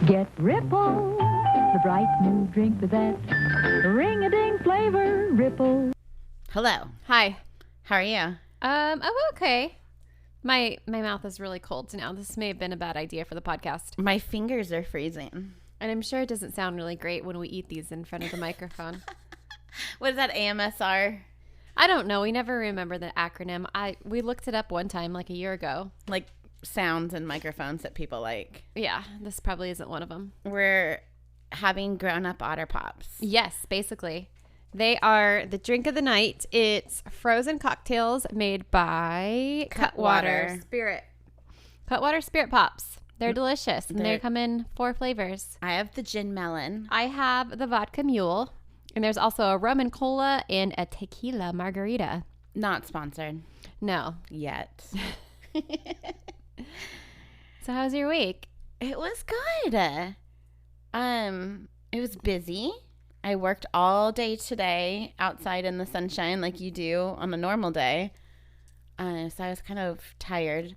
Get Ripple, the bright new drink with that ring-a-ding flavor. Ripple. Hello. Hi. How are you? I'm okay. My mouth is really cold now. This may have been a bad idea for the podcast. My fingers are freezing. And I'm sure it doesn't sound really great when we eat these in front of the microphone. What is that, AMSR? I don't know. We never remember the acronym. We looked it up one time, like a year ago. Like sounds and microphones that people like. Yeah, this probably isn't one of them. We're having grown-up Otter Pops. Yes, basically. They are the drink of the night. It's frozen cocktails made by Cutwater. Spirit. Cutwater Spirit Pops. They're delicious. And they come in 4 flavors. I have the gin melon. I have the vodka mule. And there's also a rum and cola and a tequila margarita. Not sponsored. No. Yet. So how was your week? It was good. It was busy. I worked all day today outside in the sunshine like you do on a normal day. So I was kind of tired.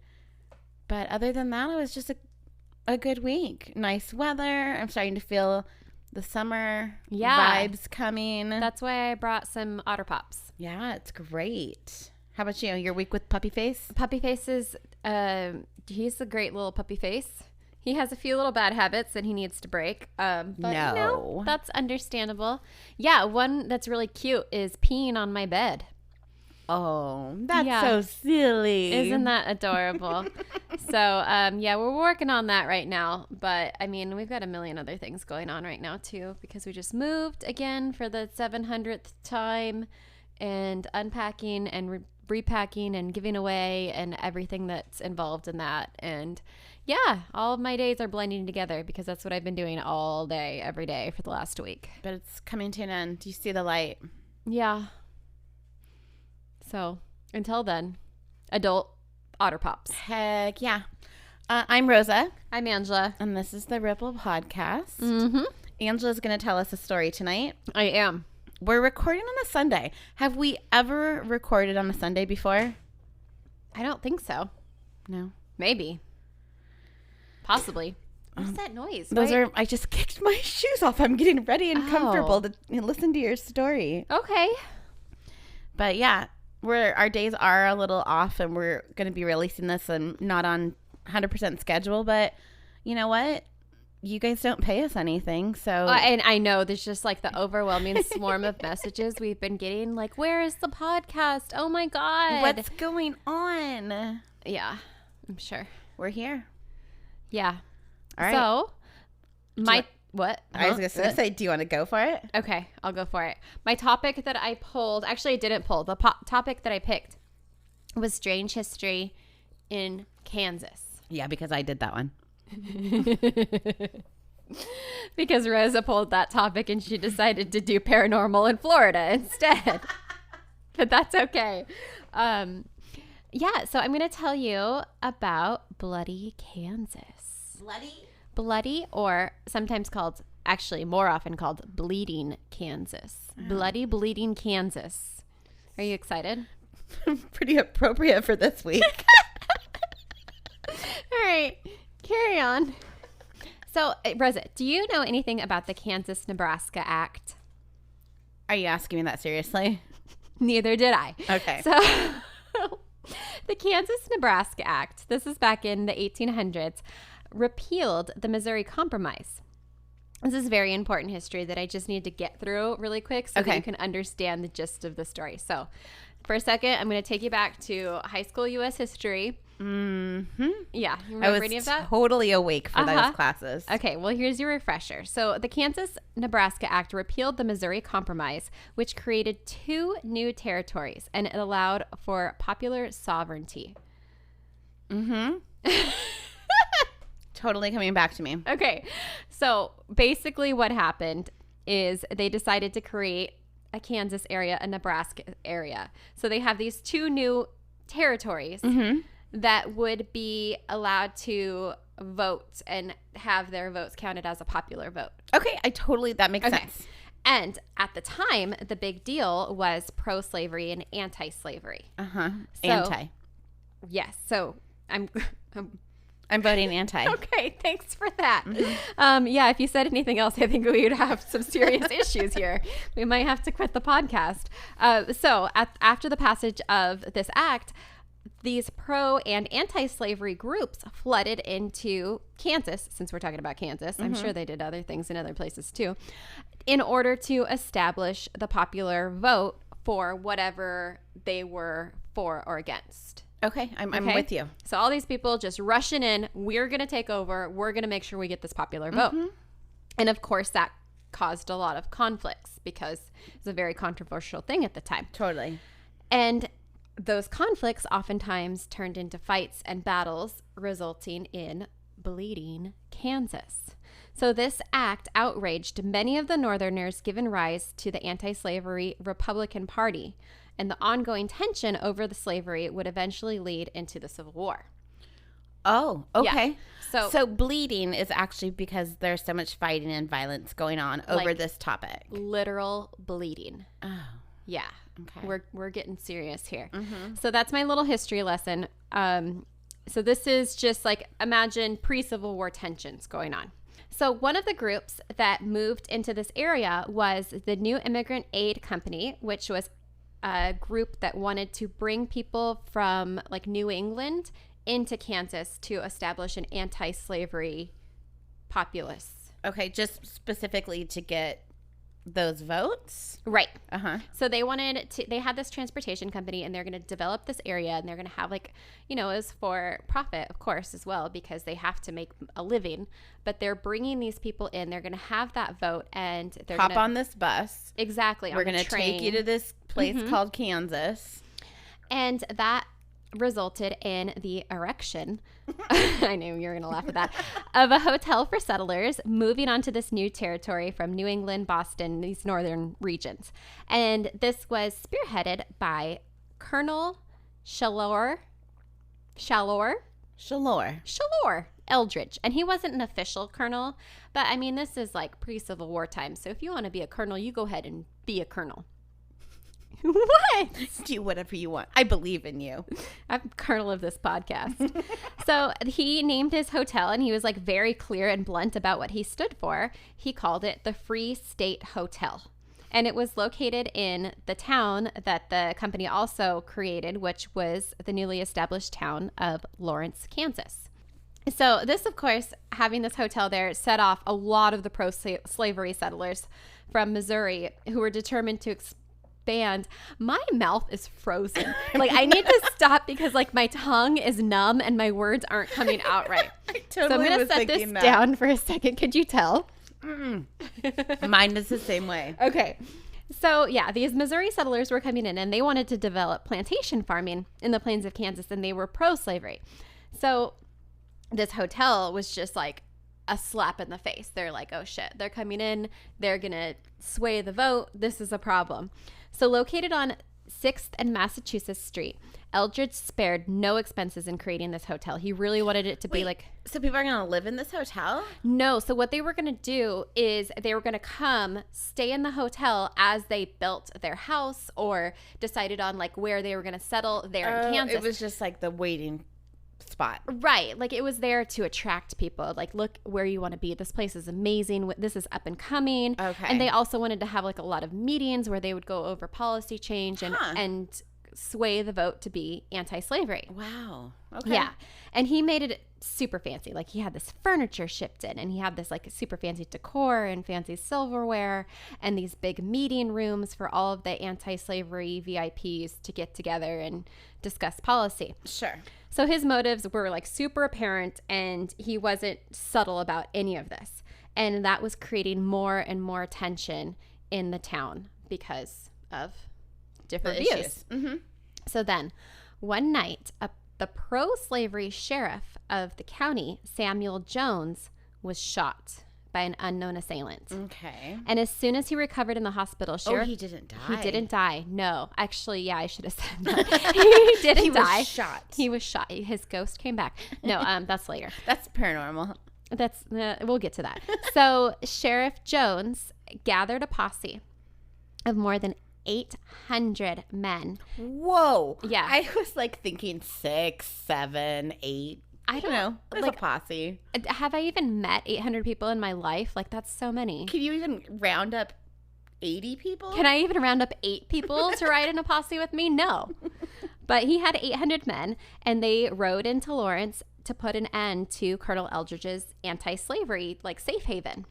But other than that, it was just a good week. Nice weather. I'm starting to feel the summer vibes coming. That's why I brought some Otter Pops. Yeah, it's great. How about you? Your week with Puppy Face? Puppy Face is, he's a great little puppy face. He has a few little bad habits that he needs to break. But No. you know, that's understandable. Yeah, one that's really cute is peeing on my bed. Oh, that's so silly. Isn't that adorable? So, yeah, we're working on that right now. But, I mean, we've got a million other things going on right now, too, because we just moved again for the 700th time and unpacking and repacking and giving away and everything that's involved in that. And, yeah, all of my days are blending together because that's what I've been doing all day, every day for the last week. But it's coming to an end. Do you see the light? Yeah. So, until then, adult Otter Pops. Heck yeah. I'm Rosa. I'm Angela. And this is the Ripple Podcast. Mm-hmm. Angela's going to tell us a story tonight. I am. We're recording on a Sunday. Have we ever recorded on a Sunday before? I don't think so. No. Maybe. Possibly. What's that noise? I just kicked my shoes off. I'm getting ready and comfortable to listen to your story. Okay. But yeah, our days are a little off and we're going to be releasing this and not on 100% schedule. But you know what? You guys don't pay us anything. So and I know there's just like the overwhelming swarm of messages we've been getting. Like, where is the podcast? Oh my God. What's going on? Yeah, I'm sure. We're here. Yeah. All right. So, what? I was going to say, do you want to go for it? Okay, I'll go for it. My topic that I pulled, actually I didn't pull. The topic that I picked was strange history in Kansas. Yeah, because I did that one. Because Rosa pulled that topic and she decided to do paranormal in Florida instead. But that's okay. Yeah, so I'm going to tell you about Bloody Kansas. Bloody, or sometimes called, actually more often called Bleeding Kansas. Bloody Bleeding Kansas. Are you excited? Pretty appropriate for this week. All right, carry on. So, Rosa, do you know anything about the Kansas-Nebraska Act? Are you asking me that seriously? Neither did I. Okay. So, the Kansas-Nebraska Act, this is back in the 1800s, repealed the Missouri Compromise. This is very important history that I just need to get through really quick so that you can understand the gist of the story. So, for a second, I'm going to take you back to high school U.S. history. Mm-hmm. Yeah. You remember any of that? I was totally awake for those classes. Okay. Well, here's your refresher. So the Kansas-Nebraska Act repealed the Missouri Compromise, which created 2 new territories, and it allowed for popular sovereignty. Mm-hmm. Totally coming back to me. Okay. So basically what happened is they decided to create a Kansas area, a Nebraska area. So they have these 2 new territories that would be allowed to vote and have their votes counted as a popular vote. Okay, that makes sense. And at the time, the big deal was pro-slavery and anti-slavery. Uh-huh. So, Anti. Yes. So I'm I'm voting anti. Okay, thanks for that. Yeah, if you said anything else, I think we would have some serious issues here. We might have to quit the podcast. After the passage of this act, these pro and anti-slavery groups flooded into Kansas, since we're talking about Kansas. I'm sure they did other things in other places too, in order to establish the popular vote for whatever they were for or against. Okay, I'm with you. So all these people just rushing in. We're going to take over. We're going to make sure we get this popular vote. And of course, that caused a lot of conflicts because it's a very controversial thing at the time. Totally. And those conflicts oftentimes turned into fights and battles, resulting in bleeding Kansas. So this act outraged many of the Northerners, giving rise to the anti-slavery Republican Party. And the ongoing tension over the slavery would eventually lead into the Civil War. Oh, okay. Yeah. So bleeding is actually because there's so much fighting and violence going on over this topic. Literal bleeding. Oh. Yeah. Okay. We're getting serious here. So that's my little history lesson. So this is just like, imagine pre-Civil War tensions going on. So one of the groups that moved into this area was the New Immigrant Aid Company, which was a group that wanted to bring people from like New England into Kansas to establish an anti-slavery populace. Okay, just specifically to get those votes? Right. Uh-huh. So they had this transportation company, and they're going to develop this area, and they're going to have like, it was for profit, of course, as well, because they have to make a living, but they're bringing these people in. They're going to have that vote, and they're Hop on this bus. Exactly. We're going to take you to this place called Kansas. And that resulted in the erection, I knew you were going to laugh at that, of a hotel for settlers moving onto this new territory from New England, Boston, these northern regions. And this was spearheaded by Colonel Shalor Eldridge. And he wasn't an official colonel, but I mean, this is like pre-Civil War time. So if you want to be a colonel, you go ahead and be a colonel. What? Do whatever you want. I believe in you. I'm colonel of this podcast. So he named his hotel, and he was like very clear and blunt about what he stood for. He called it the Free State Hotel. And it was located in the town that the company also created, which was the newly established town of Lawrence, Kansas. So this, of course, having this hotel there set off a lot of the pro-slavery settlers from Missouri who were determined to expand. My mouth is frozen. Like, I need to stop because like my tongue is numb and my words aren't coming out right. So I'm going to set this down for a second. Could you tell? Mine is the same way. Okay. So yeah, these Missouri settlers were coming in, and they wanted to develop plantation farming in the plains of Kansas, and they were pro-slavery. So this hotel was just like a slap in the face. They're like, oh shit, they're coming in. They're going to sway the vote. This is a problem. So located on 6th and Massachusetts Street, Eldridge spared no expenses in creating this hotel. He really wanted it to be like... So people are going to live in this hotel? No. So what they were going to do is they were going to come stay in the hotel as they built their house or decided on like where they were going to settle there in Kansas. It was just like the waiting spot. Right. Like it was there to attract people. Like, look where you want to be. This place is amazing. This is up and coming. Okay. And they also wanted to have like a lot of meetings where they would go over policy change and sway the vote to be anti-slavery. Wow. Okay. Yeah. And he made it super fancy. Like he had this furniture shipped in, and he had this like super fancy decor and fancy silverware and these big meeting rooms for all of the anti-slavery VIPs to get together and discuss policy. Sure. So his motives were like super apparent, and he wasn't subtle about any of this. And that was creating more and more tension in the town because of different views. Mm-hmm. So then one night, the pro-slavery sheriff of the county, Samuel Jones, was shot by an unknown assailant. Okay. And as soon as he recovered in the hospital, sheriff... Oh, he didn't die. He didn't die. No. Actually, yeah, I should have said that. He didn't die. He was shot. He was shot. His ghost came back. No, that's later. That's paranormal. That's we'll get to that. So Sheriff Jones gathered a posse of more than 800 men. Whoa. Yeah. I was like thinking 6, 7, 8. I don't know. There's a posse. Have I even met 800 people in my life? Like, that's so many. Can you even round up 80 people? Can I even round up 8 people to ride in a posse with me? No. But he had 800 men, and they rode into Lawrence to put an end to Colonel Eldridge's anti-slavery, like, safe haven.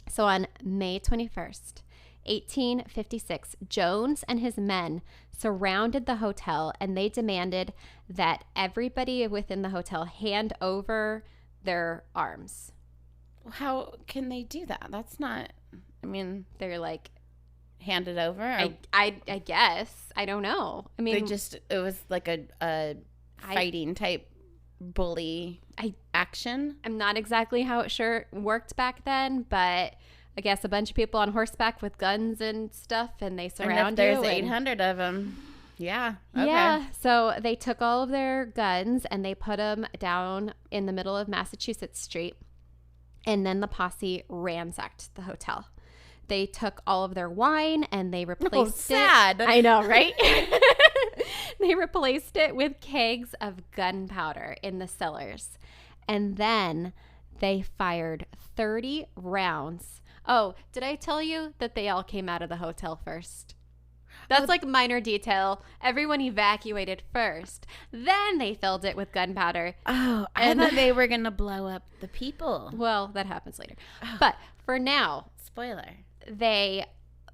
So on May 21st, 1856, Jones and his men surrounded the hotel, and they demanded that everybody within the hotel hand over their arms. How can they do that? That's not, I mean, They're like, hand it over? I guess. I don't know. I mean, it was like a fighting type bully action. I'm not exactly how it sure worked back then, but I guess a bunch of people on horseback with guns and stuff, and they surround you. And if there's 800 of them, yeah. Okay. Yeah, so they took all of their guns and they put them down in the middle of Massachusetts Street, and then the posse ransacked the hotel. They took all of their wine and they replaced sad. I know, right? They replaced it with kegs of gunpowder in the cellars. And then they fired 30 rounds. Oh, did I tell you that they all came out of the hotel first? That's like minor detail. Everyone evacuated first. Then they filled it with gunpowder. Oh, I thought they were going to blow up the people. Well, that happens later. But for now, spoiler, they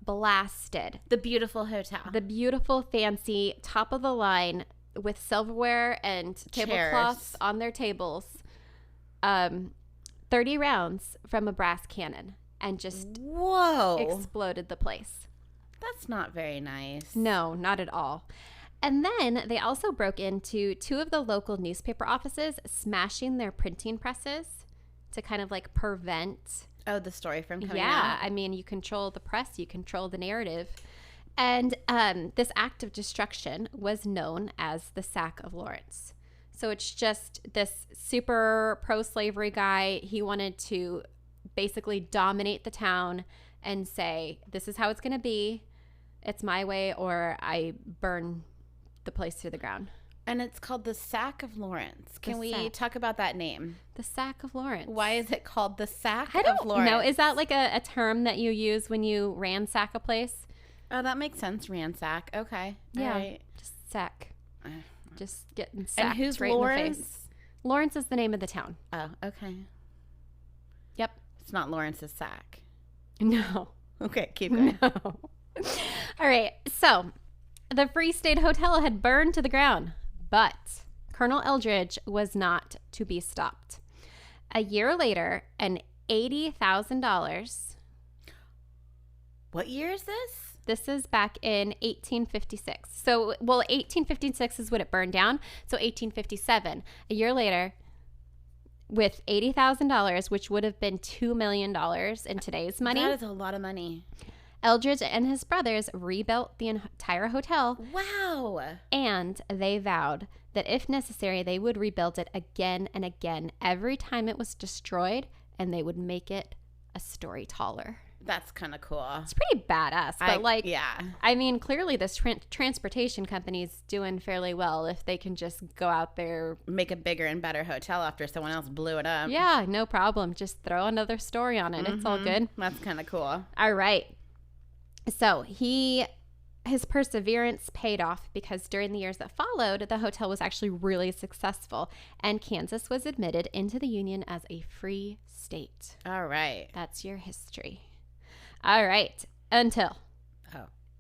blasted the beautiful hotel. The beautiful, fancy, top of the line with silverware and tablecloths on their tables. 30 rounds from a brass cannon and just exploded the place. That's not very nice. No, not at all. And then they also broke into 2 of the local newspaper offices, smashing their printing presses to kind of like prevent the story from coming out. Yeah, I mean, you control the press, you control the narrative. And this act of destruction was known as the Sack of Lawrence. So it's just this super pro-slavery guy. He wanted to basically dominate the town and say, this is how it's going to be. It's my way, or I burn the place to the ground. And it's called the Sack of Lawrence. Can we talk about that name? The Sack of Lawrence. Why is it called the Sack of Lawrence? I don't know. Is that like a term that you use when you ransack a place? Oh, that makes sense. Ransack. Okay. Yeah. All right. Just sack. Just getting sacked. And who's right Lawrence? In the face. Lawrence is the name of the town. Oh, okay. Yep. It's not Lawrence's sack. No. Okay, keep going. No. All right. So the Free State Hotel had burned to the ground, but Colonel Eldridge was not to be stopped. A year later, an $80,000. What year is this? This is back in 1856. So, 1856 is when it burned down. So 1857, a year later, with $80,000, which would have been $2 million in today's money. That is a lot of money. Eldridge and his brothers rebuilt the entire hotel. Wow. And they vowed that if necessary, they would rebuild it again and again every time it was destroyed, and they would make it a story taller. That's kind of cool. It's pretty badass. But yeah. I mean, clearly this transportation company's doing fairly well if they can just go out there. Make a bigger and better hotel after someone else blew it up. Yeah, no problem. Just throw another story on it. Mm-hmm. It's all good. That's kind of cool. All right. So his perseverance paid off because during the years that followed, the hotel was actually really successful, and Kansas was admitted into the Union as a free state. All right. That's your history. All right. Until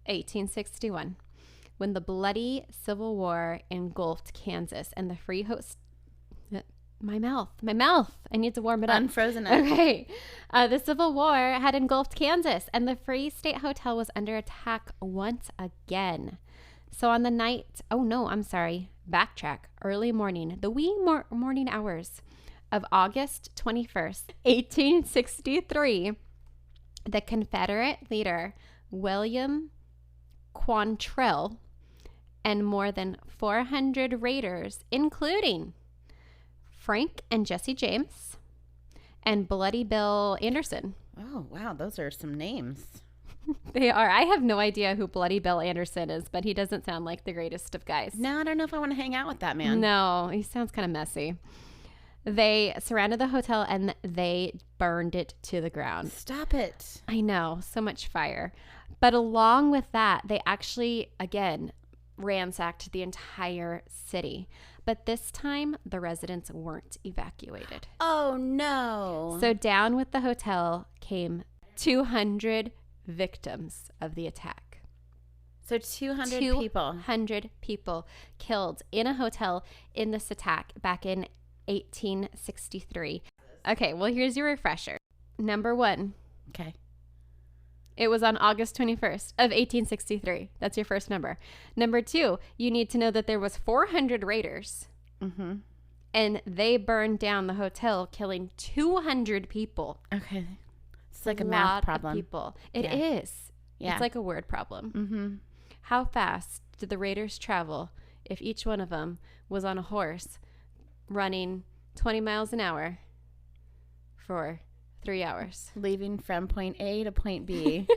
1861, when the bloody Civil War engulfed Kansas and the free host... My mouth. I need to warm it up. Unfrozen it. Okay. The Civil War had engulfhed Kansas, and the Free State Hotel was under attack once again. So on the night... Oh, no, I'm sorry. Backtrack. Early morning. The wee morning hours of August 21st, 1863... the Confederate leader, William Quantrill, and more than 400 raiders, including Frank and Jesse James and Bloody Bill Anderson. Oh, wow. Those are some names. They are. I have no idea who Bloody Bill Anderson is, but he doesn't sound like the greatest of guys. No, I don't know if I want to hang out with that man. No, he sounds kind of messy. They surrounded the hotel and they burned it to the ground. Stop it. I know, so much fire. But along with that, they actually, again, ransacked the entire city. But this time, the residents weren't evacuated. Oh, no. So down with the hotel came 200 victims of the attack. So 200 people. 200 people killed in a hotel in this attack back in 1863. Okay, well, here's your refresher. Number 1. Okay. It was on August 21st of 1863. That's your first number. Number 2, you need to know that there was 400 raiders. Mm-hmm. And they burned down the hotel, killing 200 people. Okay. It's like a math problem. Of people. It Yeah. is. Yeah. It's like a word problem. Mm-hmm. How fast did the raiders travel if each one of them was on a horse running 20 miles an hour for 3 hours? Leaving from point A to point B.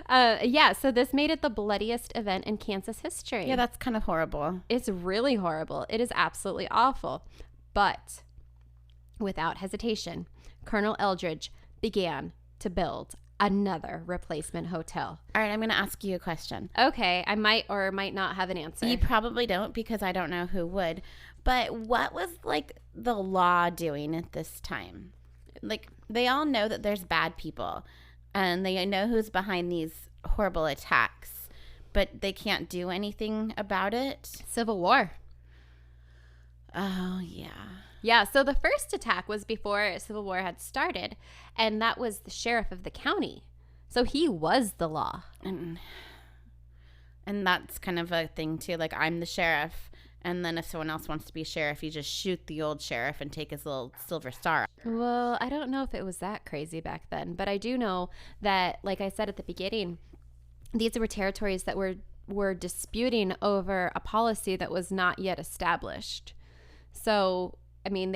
Yeah, so this made it the bloodiest event in Kansas history. Yeah, that's kind of horrible. It's really horrible. It is absolutely awful. But without hesitation, Colonel Eldridge began to build another replacement hotel. All right, I'm going to ask you a question. Okay, I might or might not have an answer. You probably don't because I don't know who would. But what was like the law doing at this time? Like they all know that there's bad people and they know who's behind these horrible attacks, but they can't do anything about it. Civil War. Oh, yeah. Yeah, so the first attack was before Civil War had started, and that was the sheriff of the county. So he was the law. And that's kind of a thing too. Like I'm the sheriff. And then if someone else wants to be sheriff, you just shoot the old sheriff and take his little silver star. Well, I don't know if it was that crazy back then, but I do know that, like I said at the beginning, these were territories that were disputing over a policy that was not yet established. So, I mean,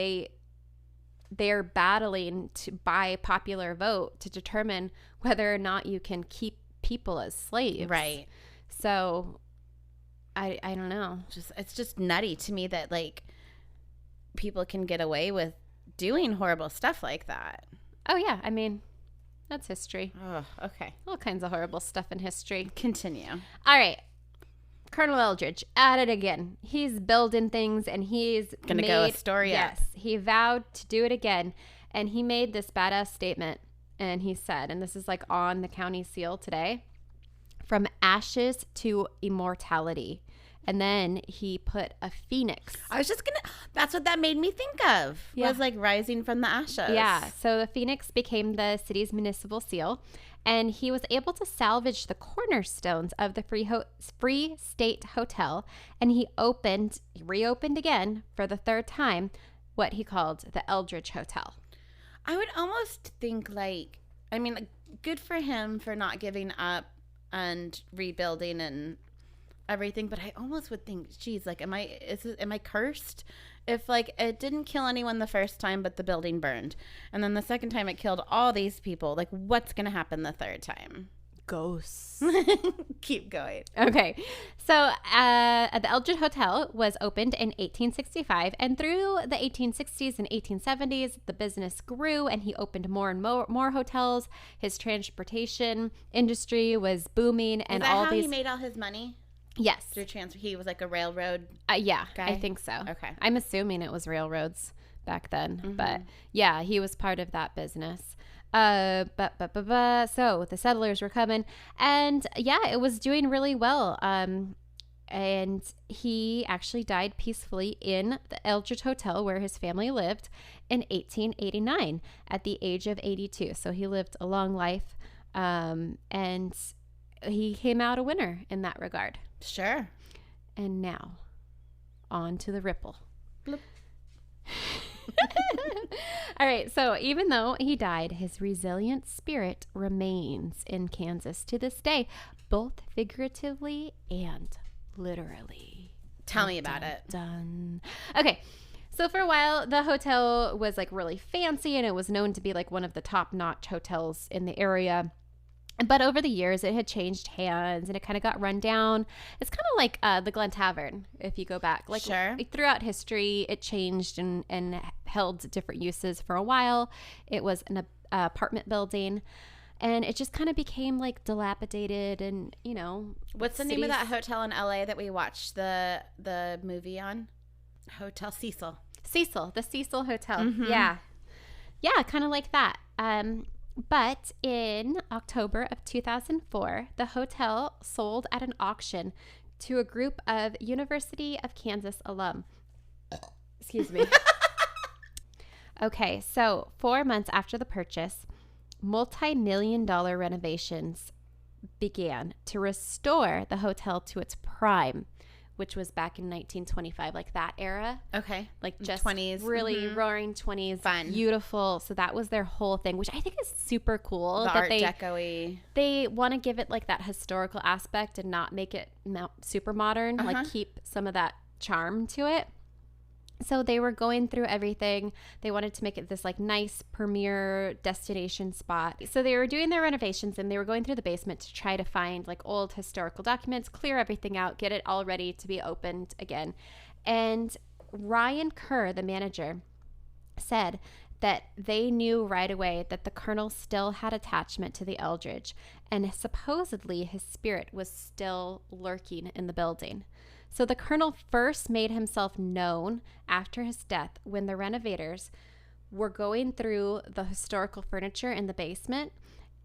they're battling by popular vote to determine whether or not you can keep people as slaves. Right. So I don't know. It's just nutty to me that like people can get away with doing horrible stuff like that. Oh yeah, I mean, that's history. Oh, okay. All kinds of horrible stuff in history. Continue. All right. Colonel Eldridge at it again. He's building things and he's Gonna go a story up. Yes, he vowed to do it again, and he made this badass statement, and he said, and this is like on the county seal today, from ashes to immortality. And then he put a phoenix. I was just that's what that made me think of. Yeah. Was like rising from the ashes. Yeah. So the phoenix became the city's municipal seal. And he was able to salvage the cornerstones of the Free State Hotel. And he reopened again for the third time what he called the Eldridge Hotel. I would almost think like good for him for not giving up and rebuilding and everything, but I almost would think, geez, like am I cursed if like it didn't kill anyone the first time but the building burned, and then the second time it killed all these people? Like what's gonna happen the third time? Ghosts. Keep going. Okay. So the Eldridge Hotel was opened in 1865, and through the 1860s and 1870s, the business grew and he opened more and more hotels. His transportation industry was booming, and Is that all how these. he made all his money? Yes. Through transfer. He was like a railroad Yeah, guy? I think so. Okay. I'm assuming it was railroads back then, Mm-hmm. but yeah, he was part of that business. So the settlers were coming, and yeah, it was doing really well. And he actually died peacefully in the Eldridge Hotel where his family lived in 1889 at the age of 82. So he lived a long life, and he came out a winner in that regard. Sure. And now, on to the ripple. Bloop. All right, so even though he died, his resilient spirit remains in Kansas to this day, both figuratively and literally. Tell me about it. Done. Okay, so for a while, the hotel was like really fancy, and it was known to be like one of the top-notch hotels in the area. But over the years, it had changed hands and it kind of got run down. It's kind of like the Glen Tavern, if you go back. Like Sure. throughout history, it changed and held different uses for a while. It was an apartment building. And it just kind of became like dilapidated and, you know. What's the name of that hotel in LA that we watched the movie on? Hotel Cecil. Cecil, the Cecil Hotel. Mm-hmm. Yeah. Yeah, kind of like that. But in October of 2004, the hotel sold at an auction to a group of University of Kansas alum. Excuse me. Okay, so 4 months after the purchase, multi-million-dollar renovations began to restore the hotel to its prime, which was back in 1925, like that era. Okay. Like just 20s. really roaring 20s. Fun. Beautiful. So that was their whole thing, which I think is super cool. The that Art Deco-y. They want to give it like that historical aspect and not make it super modern, like keep some of that charm to it. So they were going through everything. They wanted to make it this like nice premier destination spot. So they were doing their renovations and they were going through the basement to try to find like old historical documents, clear everything out, get it all ready to be opened again. And Ryan Kerr, the manager, said that they knew right away that the colonel still had attachment to the Eldridge and supposedly his spirit was still lurking in the building. So the colonel first made himself known after his death when the renovators were going through the historical furniture in the basement,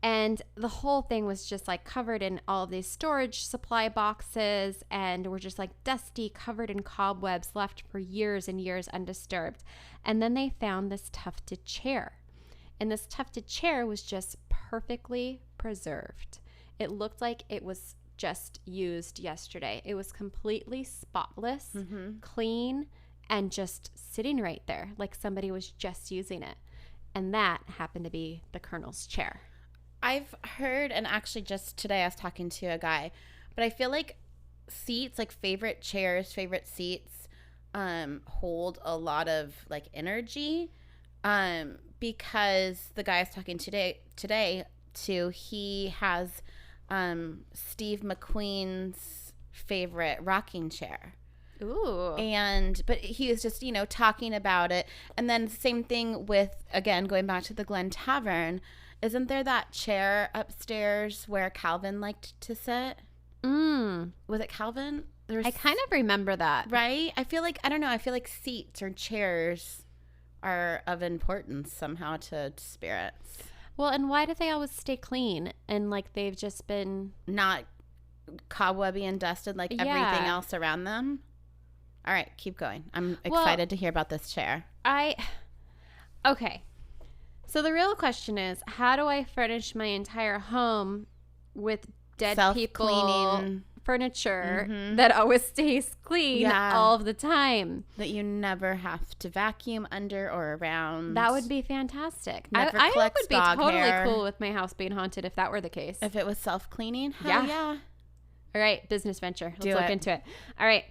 and the whole thing was just like covered in all of these storage supply boxes and were just like dusty, covered in cobwebs, left for years and years undisturbed. And then they found this tufted chair, and this tufted chair was just perfectly preserved. It looked like it was just used yesterday. It was completely spotless, clean, and just sitting right there like somebody was just using it. And that happened to be the colonel's chair. I've heard, and actually just today I was talking to a guy, but I feel like seats, like favorite chairs, favorite seats, hold a lot of like energy, because the guy I was talking today to, he has Steve McQueen's favorite rocking chair. Ooh. But he was just, talking about it. And then same thing with, again, going back to the Glen Tavern. Isn't there that chair upstairs where Calvin liked to sit? Was it Calvin? I kind of remember that. Right? I feel like, I don't know, I feel like seats or chairs are of importance somehow to spirits. Well, and why do they always stay clean and like they've just been not cobwebby and dusted like everything else around them? All right, keep going. I'm excited to hear about this chair. Okay. So the real question is, how do I furnish my entire home with dead people self-cleaning furniture that always stays clean all of the time? That you never have to vacuum under or around. That would be fantastic. Never I would collects be dog totally hair. cool with my house being haunted if that were the case. If it was self-cleaning, Yeah. hell yeah. All right, business venture. Let's Do look it. into it. All right.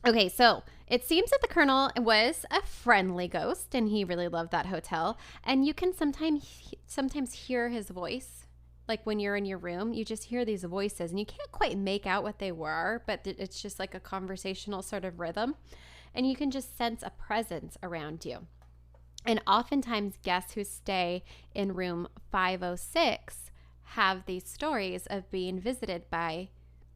Okay, so it seems that the colonel was a friendly ghost, and he really loved that hotel. And you can sometimes hear his voice. Like when you're in your room, you just hear these voices, and you can't quite make out what they were, but it's just like a conversational sort of rhythm. And you can just sense a presence around you. And oftentimes guests who stay in room 506 have these stories of being visited by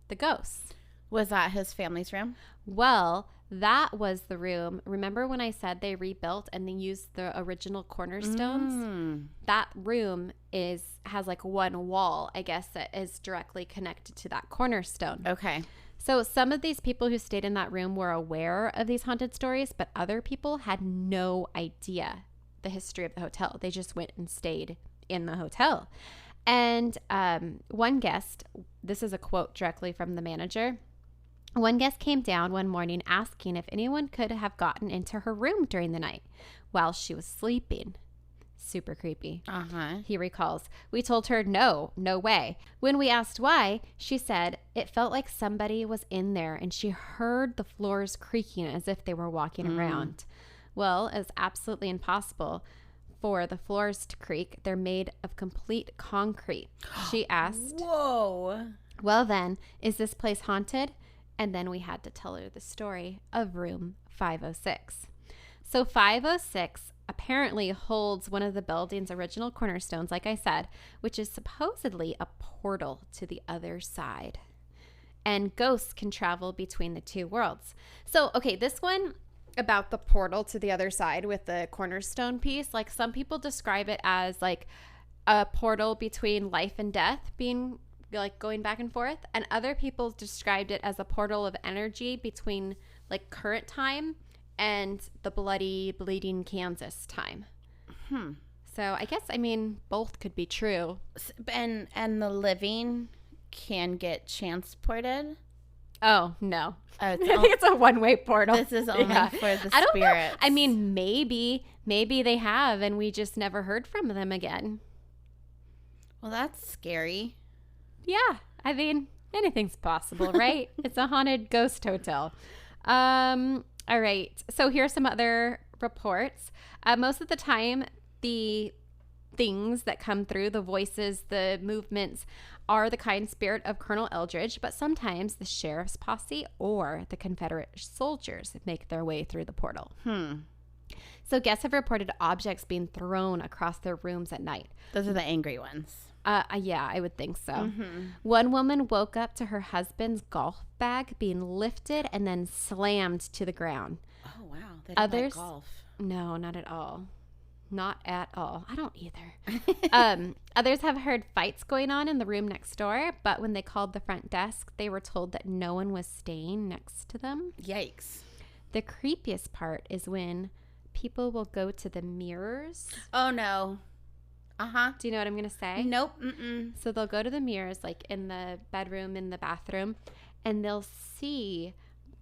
the ghosts. Was that his family's room? Well, that was the room. Remember when I said they rebuilt and they used the original cornerstones? That room has like one wall, I guess, that is directly connected to that cornerstone. Okay. So some of these people who stayed in that room were aware of these haunted stories, but other people had no idea the history of the hotel. They just went and stayed in the hotel. And one guest, this is a quote directly from the manager. One guest came down one morning asking if anyone could have gotten into her room during the night while she was sleeping. Super creepy. He recalls. We told her no way. When we asked why, she said it felt like somebody was in there and she heard the floors creaking as if they were walking around. Well, it's absolutely impossible for the floors to creak. They're made of complete concrete. She asked, Whoa. well then, is this place haunted? And then we had to tell her the story of room 506. So 506 apparently holds one of the building's original cornerstones, like I said, which is supposedly a portal to the other side. And ghosts can travel between the two worlds. So, okay, this one about the portal to the other side with the cornerstone piece, like some people describe it as like a portal between life and death being like going back and forth. And other people described it as a portal of energy between like current time and the bloody, bleeding Kansas time. So I guess, I mean, both could be true. And the living can get transported? Oh, no. Oh, I think it's a one-way portal. This is only for the I don't know. spirits. I mean, maybe they have and we just never heard from them again. Well, that's scary. Yeah. I mean, anything's possible, right? It's a haunted ghost hotel. All right. So here's some other reports. Most of the time, the things that come through, the voices, the movements, are the kind spirit of Colonel Eldridge, but sometimes the sheriff's posse or the Confederate soldiers make their way through the portal. So guests have reported objects being thrown across their rooms at night. Those are the angry ones. Yeah, I would think so. One woman woke up to her husband's golf bag being lifted and then slammed to the ground. Oh, wow. They don't Others, like golf. No, not at all. Not at all. I don't either. Others have heard fights going on in the room next door, but when they called the front desk, they were told that no one was staying next to them. Yikes. The creepiest part is when people will go to the mirrors. Oh, no. Uh-huh. Do you know what I'm going to say? Nope. Mm-mm. So they'll go to the mirrors, like in the bedroom, in the bathroom, and they'll see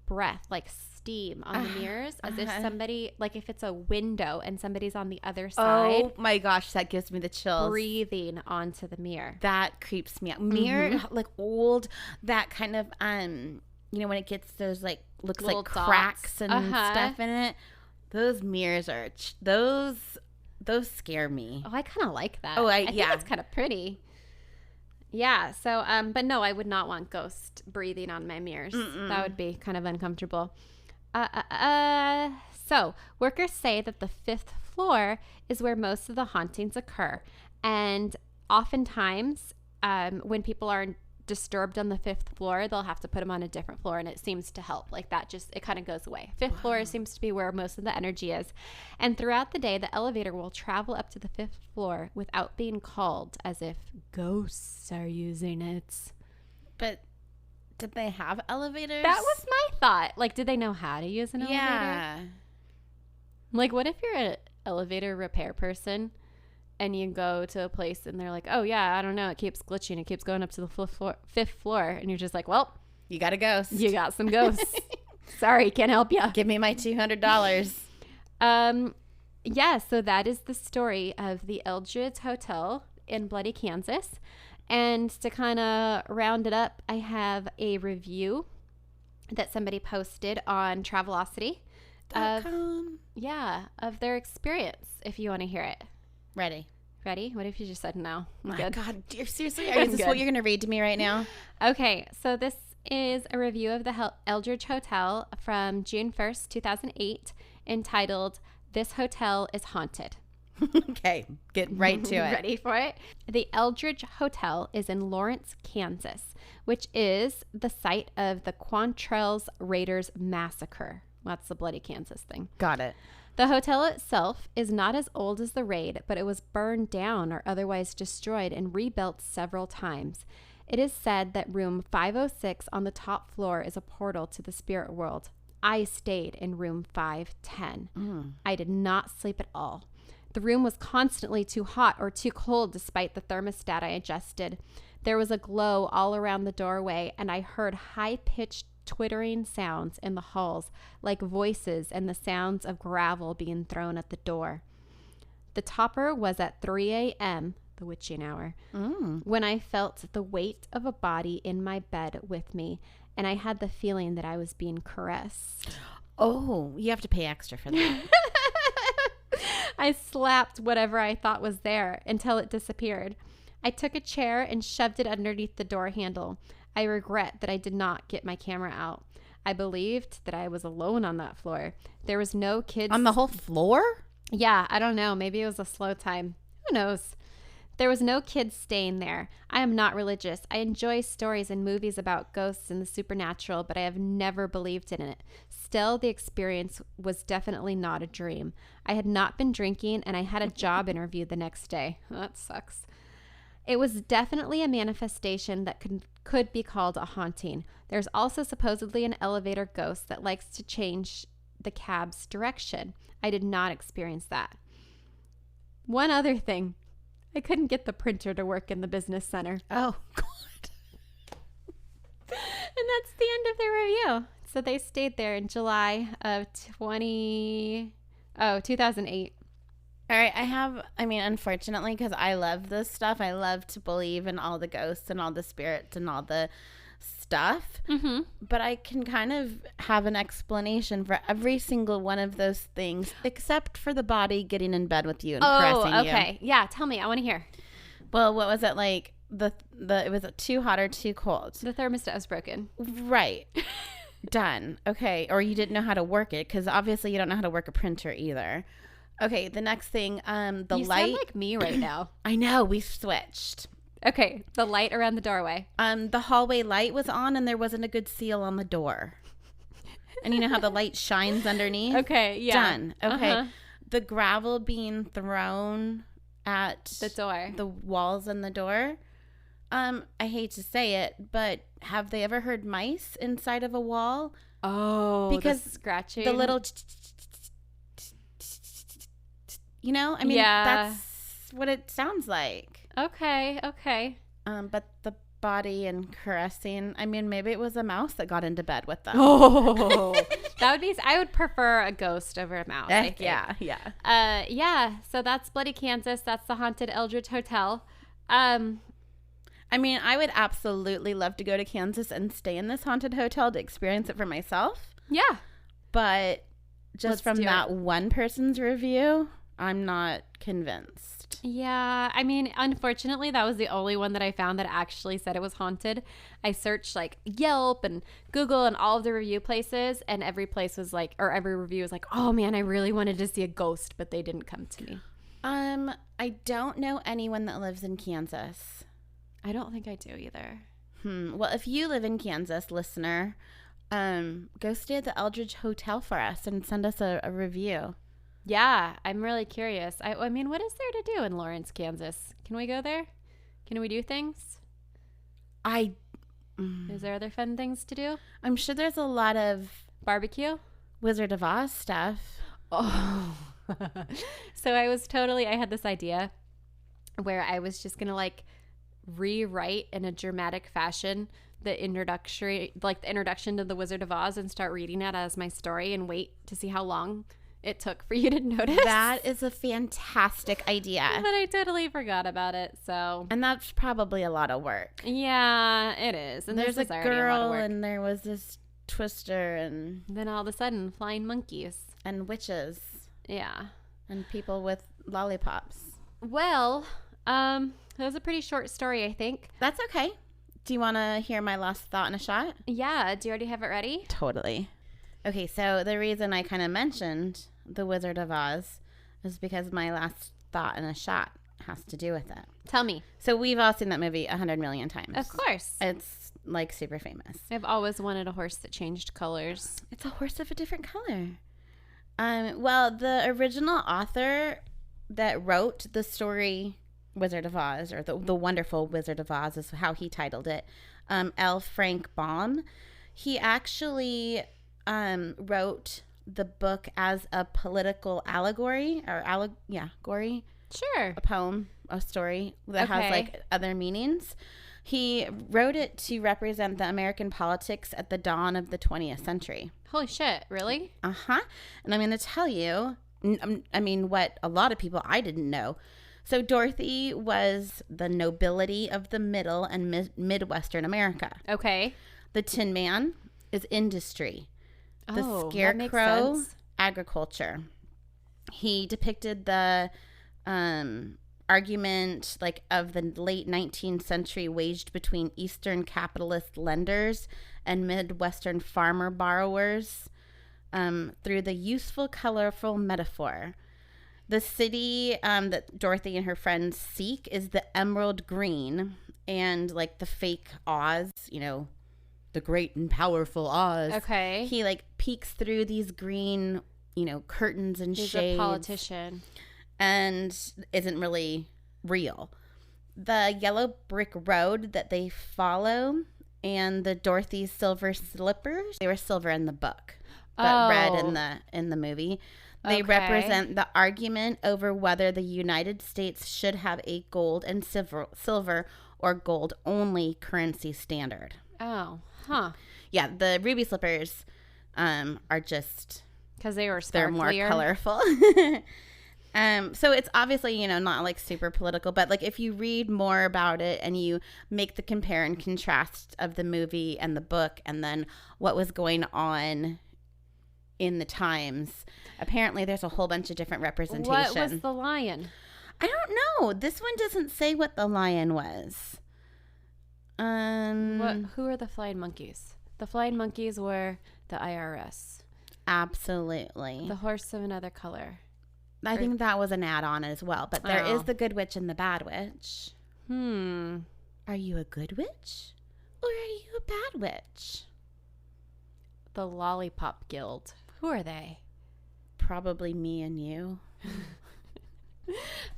breath, like steam on the mirrors, as if somebody, like if it's a window and somebody's on the other side. Oh my gosh, that gives me the chills. Breathing onto the mirror. That creeps me out. Mirror, like old, that kind of, you know, when it gets those like, looks Little like cracks and stuff in it. Those mirrors are, those scare me. Oh, I kind of like that. Oh, I think yeah. it's kind of pretty. Yeah. So, but no, I would not want ghosts breathing on my mirrors. That would be kind of uncomfortable. So workers say that the 5th floor is where most of the hauntings occur. And oftentimes, when people are disturbed on the 5th floor, they'll have to put them on a different floor, and it seems to help. Like that, just it kind of goes away. 5th floor seems to be where most of the energy is. And throughout the day, the elevator will travel up to the 5th floor without being called, as if ghosts are using it. But did they have elevators? That was my thought. Like, did they know how to use an elevator? Yeah. Like, what if you're an elevator repair person and you go to a place and they're like, oh, yeah, I don't know, it keeps glitching. It keeps going up to the 5th floor. And you're just like, well, you got a ghost. You got some ghosts. Sorry, can't help you. Give me my $200. Yeah, so that is the story of the Eldridge Hotel in Bloody, Kansas. And to kind of round it up, I have a review that somebody posted on Travelocity of their experience, if you want to hear it. Ready? What if you just said no? My Good. God, dear, seriously? Is this what you're going to read to me right now? Okay, so this is a review of the Eldridge Hotel from June 1st, 2008, entitled, "This Hotel is Haunted." Okay, get right to it. Ready for it? The Eldridge Hotel is in Lawrence, Kansas, which is the site of the Quantrell's Raiders Massacre. That's the Bloody Kansas thing. Got it. The hotel itself is not as old as the raid, but it was burned down or otherwise destroyed and rebuilt several times. It is said that room 506 on the top floor is a portal to the spirit world. I stayed in room 510. I did not sleep at all. The room was constantly too hot or too cold despite the thermostat I adjusted. There was a glow all around the doorway, and I heard high-pitched twittering sounds in the halls, like voices and the sounds of gravel being thrown at the door. The topper was at 3 a.m., the witching hour, when I felt the weight of a body in my bed with me, and I had the feeling that I was being caressed. Oh, you have to pay extra for that. I slapped whatever I thought was there until it disappeared. I took a chair and shoved it underneath the door handle. I regret that I did not get my camera out. I believed that I was alone on that floor. There was no kids. On the whole floor? Yeah, I don't know. Maybe it was a slow time. Who knows? There was no kids staying there. I am not religious. I enjoy stories and movies about ghosts and the supernatural, but I have never believed in it. Still, the experience was definitely not a dream. I had not been drinking, and I had a job interview the next day. That sucks. It was definitely a manifestation that could be called a haunting. There's also supposedly an elevator ghost that likes to change the cab's direction. I did not experience that. One other thing. I couldn't get the printer to work in the business center. Oh, God. And that's the end of their review. So they stayed there in July of 2008. All right, unfortunately, because I love this stuff, I love to believe in all the ghosts and all the spirits and all the stuff. Mm-hmm. But I can kind of have an explanation for every single one of those things, except for the body getting in bed with you and caressing you. Oh, okay. Yeah, tell me. I want to hear. Well, what was it like? It was too hot or too cold? The thermostat was broken. Right. Done. Okay. Or you didn't know how to work it, because obviously you don't know how to work a printer either. Okay, the next thing, the you light. You sound like me right now. I know, we switched. Okay, the light around the doorway. The hallway light was on, and there wasn't a good seal on the door. And you know how the light shines underneath? Okay, yeah. Done. Okay. The gravel being thrown at the door, the walls and the door. I hate to say it, but have they ever heard mice inside of a wall? Oh, because the scratching, the little. You know, I mean, that's what it sounds like. Okay. But the body and caressing, I mean, maybe it was a mouse that got into bed with them. Oh, that would be, I would prefer a ghost over a mouse. I think. Yeah. Yeah. So that's Bloody Kansas. That's the haunted Eldridge Hotel. I mean, I would absolutely love to go to Kansas and stay in this haunted hotel to experience it for myself. Yeah. But just from that one person's review, I'm not convinced. Yeah. I mean, unfortunately, that was the only one that I found that actually said it was haunted. I searched like Yelp and Google and all of the review places, and every place was like, or every review was like, oh man, I really wanted to see a ghost, but they didn't come to me. I don't know anyone that lives in Kansas. I don't think I do either. Well, if you live in Kansas, listener, go stay at the Eldridge Hotel for us and send us a review. Yeah, I'm really curious. I mean, what is there to do in Lawrence, Kansas? Can we go there? Can we do things? Is there other fun things to do? I'm sure there's a lot of barbecue, Wizard of Oz stuff. Oh. So I had this idea where I was just going to like rewrite in a dramatic fashion the introduction to the Wizard of Oz and start reading it as my story and wait to see how long it took for you to notice. That is a fantastic idea. But I totally forgot about it. And that's probably a lot of work. Yeah, it is. And there's a girl and there was this twister and then all of a sudden flying monkeys and witches. Yeah. And people with lollipops. Well, that was a pretty short story, I think. That's okay. Do you want to hear my last thought in a shot? Yeah. Do you already have it ready? Totally. Okay, so the reason I kind of mentioned the Wizard of Oz is because my last thought in a shot has to do with it. Tell me. So we've all seen that movie 100 million times. Of course. It's like super famous. I've always wanted a horse that changed colors. It's a horse of a different color. Well, the original author that wrote the story Wizard of Oz, or the Wonderful Wizard of Oz is how he titled it, L. Frank Baum, he actually wrote the book as a political allegory allegory. Sure. A poem, a story that has like other meanings. He wrote it to represent the American politics at the dawn of the 20th century. Holy shit, really? Uh-huh. And I'm going to tell you, what a lot of people I didn't know. So Dorothy was the nobility of the middle and Midwestern America. Okay. The Tin Man is industry. The Scarecrow, Scarecrow, agriculture. He depicted the argument like of the late 19th century waged between Eastern capitalist lenders and Midwestern farmer borrowers through the useful, colorful metaphor. The city that Dorothy and her friends seek is the emerald green, and like the fake Oz, the great and powerful Oz. Okay. He like peeks through these green, curtains and He's shades. a politician. And isn't really real. The yellow brick road that they follow and the Dorothy's silver slippers, they were silver in the book, but red in the movie. They represent the argument over whether the United States should have a gold and silver or gold only currency standard. Oh, huh. Yeah, the ruby slippers are just because they're more colorful. So it's obviously, not like super political, but like if you read more about it and you make the compare and contrast of the movie and the book and then what was going on in the times, apparently there's a whole bunch of different representation. What was the lion? I don't know. This one doesn't say what the lion was. Who are the flying monkeys? The flying monkeys were the IRS. Absolutely. The horse of another color. I think that was an add-on as well. But there is the good witch and the bad witch. Are you a good witch or are you a bad witch? The Lollipop Guild. Who are they? Probably me and you.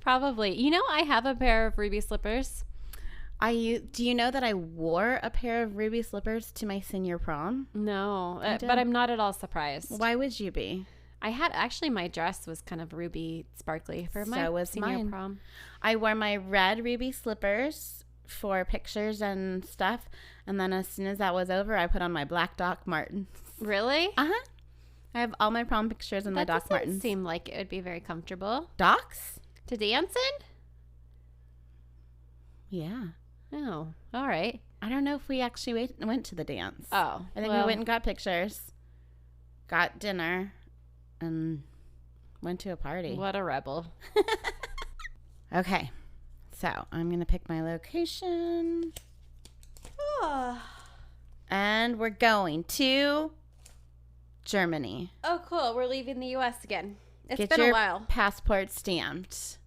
Probably. I have a pair of ruby slippers. Do you know that I wore a pair of ruby slippers to my senior prom? No, but I'm not at all surprised. Why would you be? I had my dress was kind of ruby sparkly for my senior prom. I wore my red ruby slippers for pictures and stuff, and then as soon as that was over, I put on my black Doc Martens. Really? Uh-huh. I have all my prom pictures in my Doc Martens. That seemed like it would be very comfortable. Docs? To dance in? Yeah. Oh, all right. I don't know if we actually went to the dance. Oh. I think we went and got pictures, got dinner, and went to a party. What a rebel. Okay. So I'm going to pick my location. And we're going to Germany. Oh, cool. We're leaving the U.S. again. It's been your a while. Passport stamped.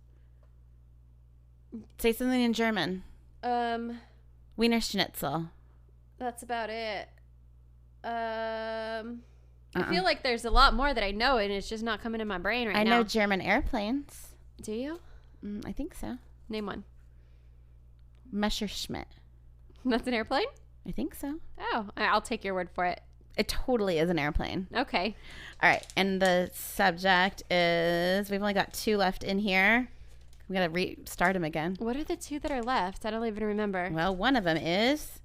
Say something in German. Wiener Schnitzel. That's about it. I feel like there's a lot more that I know, and it's just not coming in my brain right now. I know German airplanes. Do you? I think so. Name one. Messerschmitt. That's an airplane? I think so. Oh, I'll take your word for it. It totally is an airplane. Okay. All right. And the subject is, we've only got 2 left in here. We got to restart them again. What are the 2 that are left? I don't even remember. Well, one of them is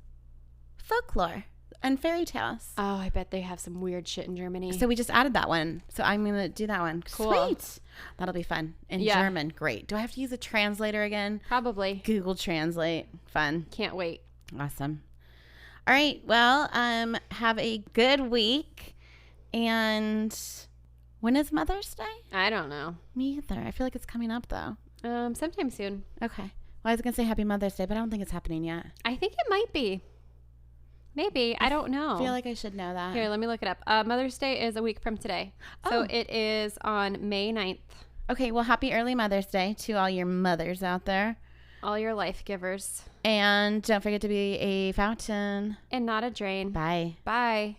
folklore and fairy tales. Oh, I bet they have some weird shit in Germany. So we just added that one. So I'm going to do that one. Cool. Sweet. That'll be fun. In German. Great. Do I have to use a translator again? Probably. Google Translate. Fun. Can't wait. Awesome. All right. Well, have a good week. And when is Mother's Day? I don't know. Me either. I feel like it's coming up, though. Sometime soon. Okay. Well, I was going to say Happy Mother's Day, but I don't think it's happening yet. I think it might be. Maybe. I don't know. I feel like I should know that. Here, let me look it up. Mother's Day is a week from today. So it is on May 9th. Okay. Well, happy early Mother's Day to all your mothers out there. All your life givers. And don't forget to be a fountain. And not a drain. Bye. Bye.